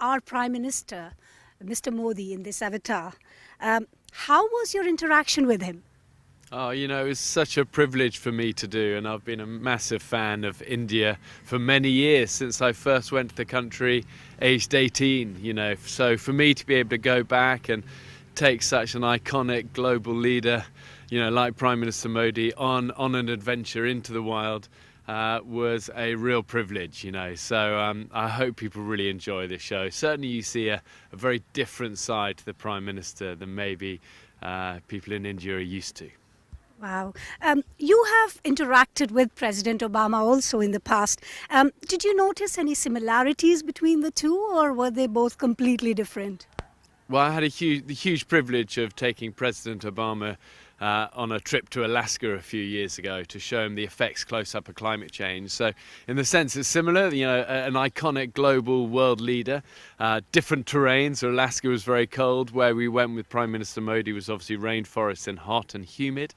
our Prime Minister, Mr. Modi, in this avatar. How was your interaction with him? Oh, it was such a privilege for me to do, and I've been a massive fan of India for many years, since I first went to the country aged 18, So for me to be able to go back and take such an iconic global leader, like Prime Minister Modi on an adventure into the wild was a real privilege, So I hope people really enjoy this show. Certainly you see a very different side to the Prime Minister than maybe people in India are used to. Wow. You have interacted with President Obama also in the past. Did you notice any similarities between the two, or were they both completely different? Well, I had the huge privilege of taking President Obama on a trip to Alaska a few years ago to show him the effects close up of climate change. So in the sense it's similar, an iconic global world leader, different terrains. Alaska was very cold. Where we went with Prime Minister Modi was obviously rainforest and hot and humid.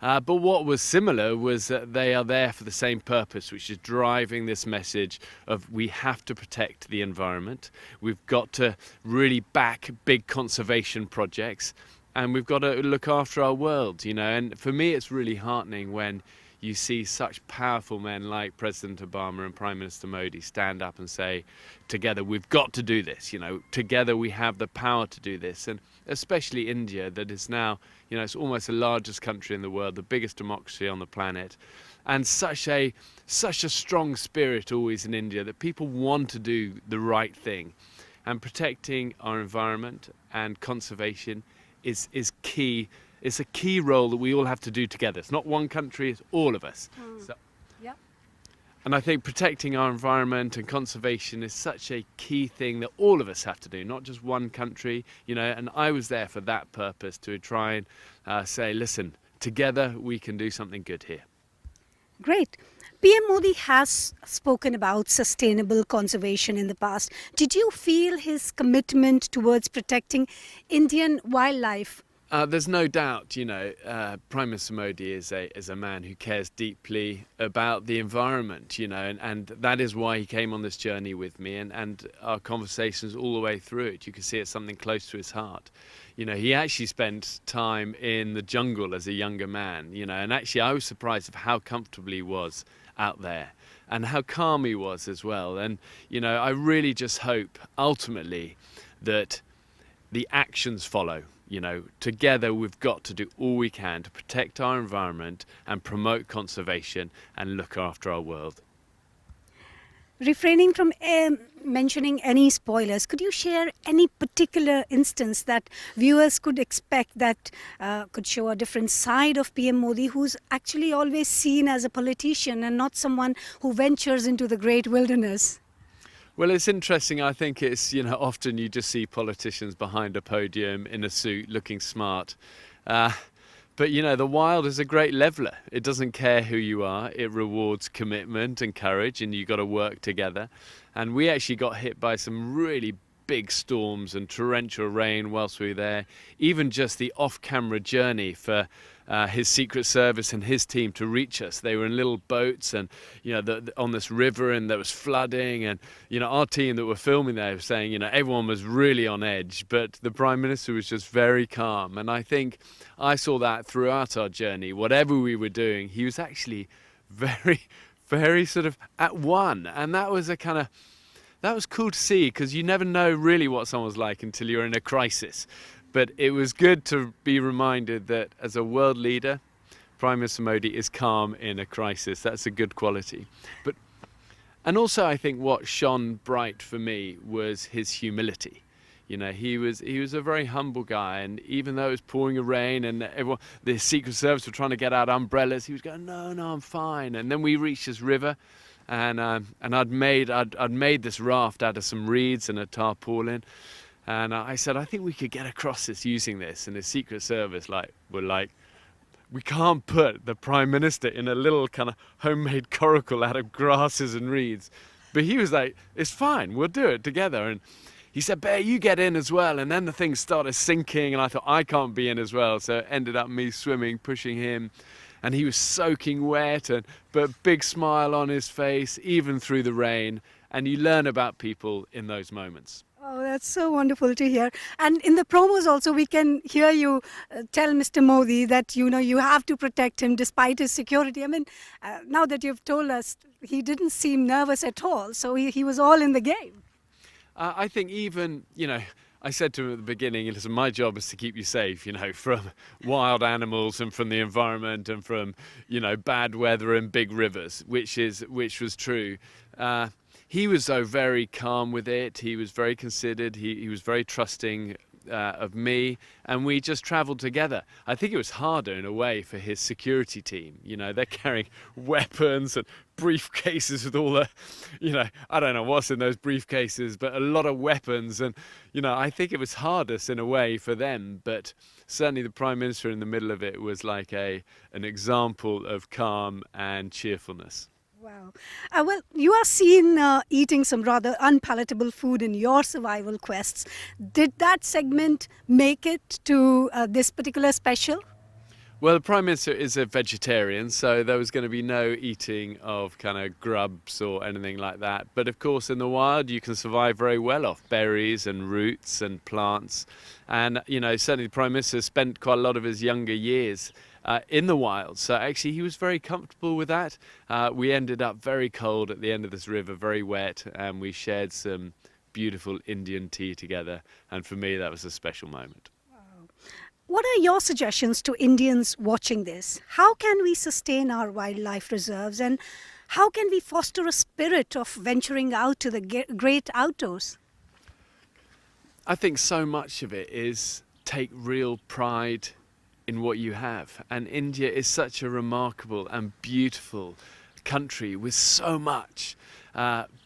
But what was similar was that they are there for the same purpose, which is driving this message of we have to protect the environment. We've got to really back big conservation projects, and we've got to look after our world, And for me, it's really heartening when you see such powerful men like President Obama and Prime Minister Modi stand up and say, together, we've got to do this, together we have the power to do this. And especially India, that is now, it's almost the largest country in the world, the biggest democracy on the planet. And such a strong spirit always in India that people want to do the right thing. And protecting our environment and conservation is key. It's a key role that we all have to do together. It's not one country, it's all of us. So, Yeah. and I think protecting our environment and conservation is such a key thing that all of us have to do, not just one country, and I was there for that purpose, to try and say, listen, together we can do something good here. Great. PM Modi has spoken about sustainable conservation in the past. Did you feel his commitment towards protecting Indian wildlife? There's no doubt, Prime Minister Modi is a man who cares deeply about the environment, and that is why he came on this journey with me, and our conversations all the way through it. You can see it's something close to his heart. He actually spent time in the jungle as a younger man, and actually I was surprised of how comfortable he was out there and how calm he was as well. And, I really just hope ultimately that the actions follow. Together we've got to do all we can to protect our environment and promote conservation and look after our world. Refraining from mentioning any spoilers, could you share any particular instance that viewers could expect that could show a different side of PM Modi, who's actually always seen as a politician and not someone who ventures into the great wilderness? Well, it's interesting. I think it's, often you just see politicians behind a podium in a suit looking smart. But, the wild is a great leveler. It doesn't care who you are. It rewards commitment and courage, and you've got to work together. And we actually got hit by some really big storms and torrential rain whilst we were there. Even just the off-camera journey for his Secret Service and his team to reach us. They were in little boats and, on this river, and there was flooding. And, our team that were filming there was saying, everyone was really on edge, but the Prime Minister was just very calm. And I think I saw that throughout our journey. Whatever we were doing, he was actually very, very sort of at one. And that was that was cool to see, because you never know really what someone's like until you're in a crisis. But it was good to be reminded that as a world leader, Prime Minister Modi is calm in a crisis. That's a good quality. And also I think what shone bright for me was his humility. He was a very humble guy, and even though it was pouring rain and everyone, the Secret Service were trying to get out umbrellas, he was going, no, I'm fine. And then we reached this river, and I'd made this raft out of some reeds and a tarpaulin. And I said, I think we could get across this using this. And the Secret Service were like, we can't put the Prime Minister in a little kind of homemade coracle out of grasses and reeds. But he was like, it's fine, we'll do it together. And he said, Bear, you get in as well. And then the thing started sinking, and I thought, I can't be in as well. So it ended up me swimming, pushing him. And he was soaking wet, but big smile on his face, even through the rain. And you learn about people in those moments. that's so wonderful to hear. And in the promos also, we can hear you tell Mr. Modi that, you have to protect him despite his security. I mean, now that you've told us, he didn't seem nervous at all. So he was all in the game. I think even, I said to him at the beginning, listen, my job is to keep you safe, from wild animals and from the environment and from, bad weather and big rivers, which was true. He was, though, very calm with it. He was very considered. He was very trusting of me, and we just travelled together. I think it was harder in a way for his security team. They're carrying weapons and briefcases with all the, I don't know what's in those briefcases, but a lot of weapons. And, I think it was hardest in a way for them. But certainly the Prime Minister in the middle of it was like an example of calm and cheerfulness. Wow. Well, you are seen eating some rather unpalatable food in your survival quests. Did that segment make it to this particular special? Well, the Prime Minister is a vegetarian, so there was going to be no eating of kind of grubs or anything like that. But of course, in the wild, you can survive very well off berries and roots and plants. And, certainly the Prime Minister spent quite a lot of his younger years in the wild. So actually he was very comfortable with that. We ended up very cold at the end of this river, very wet, and we shared some beautiful Indian tea together. And for me, that was a special moment. Wow. What are your suggestions to Indians watching this? How can we sustain our wildlife reserves, and how can we foster a spirit of venturing out to the great outdoors? I think so much of it is take real pride in what you have. And India is such a remarkable and beautiful country with so much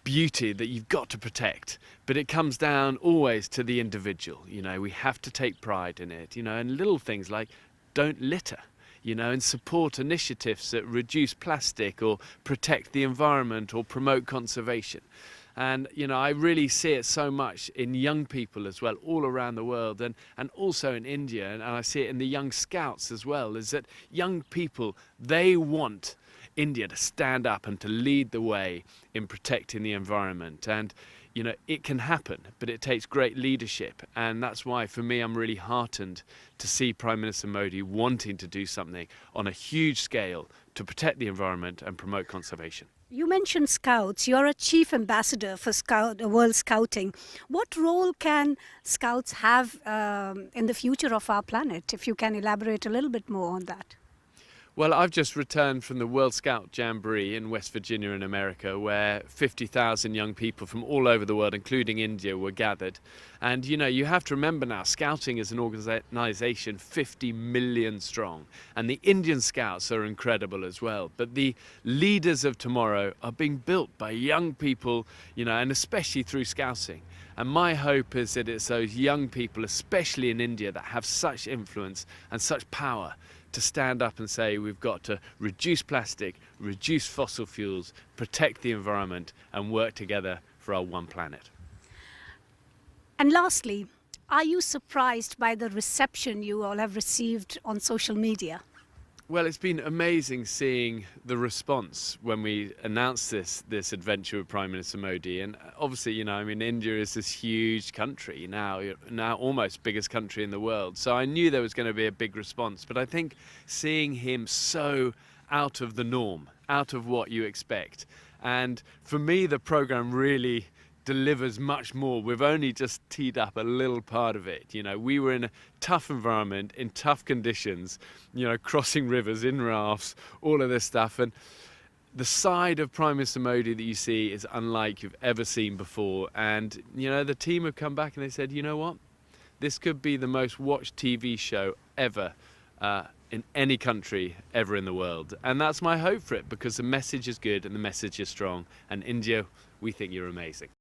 beauty that you've got to protect. But it comes down always to the individual. We have to take pride in it, and little things like don't litter, and support initiatives that reduce plastic or protect the environment or promote conservation. And, I really see it so much in young people as well, all around the world, and also in India. And I see it in the young scouts as well, is that young people, they want India to stand up and to lead the way in protecting the environment. And, it can happen, but it takes great leadership. And that's why, for me, I'm really heartened to see Prime Minister Modi wanting to do something on a huge scale to protect the environment and promote conservation. You mentioned Scouts. You're a chief ambassador for World Scouting. What role can Scouts have in the future of our planet? If you can elaborate a little bit more on that. Well, I've just returned from the World Scout Jamboree in West Virginia in America, where 50,000 young people from all over the world, including India, were gathered. And, you have to remember now, Scouting is an organisation 50 million strong. And the Indian Scouts are incredible as well. But the leaders of tomorrow are being built by young people, and especially through Scouting. And my hope is that it's those young people, especially in India, that have such influence and such power to stand up and say we've got to reduce plastic, reduce fossil fuels, protect the environment, and work together for our one planet. And lastly, are you surprised by the reception you all have received on social media? Well, it's been amazing seeing the response when we announced this adventure with Prime Minister Modi. And obviously, India is this huge country now almost biggest country in the world. So I knew there was going to be a big response. But I think seeing him so out of the norm, out of what you expect. And for me, the program really delivers much more. We've only just teed up a little part of it. We were in a tough environment, in tough conditions, crossing rivers in rafts, all of this stuff. And the side of Prime Minister Modi that you see is unlike you've ever seen before. And, the team have come back and they said, you know what? This could be the most watched TV show ever in any country ever in the world. And that's my hope for it, because the message is good and the message is strong. And India, we think you're amazing.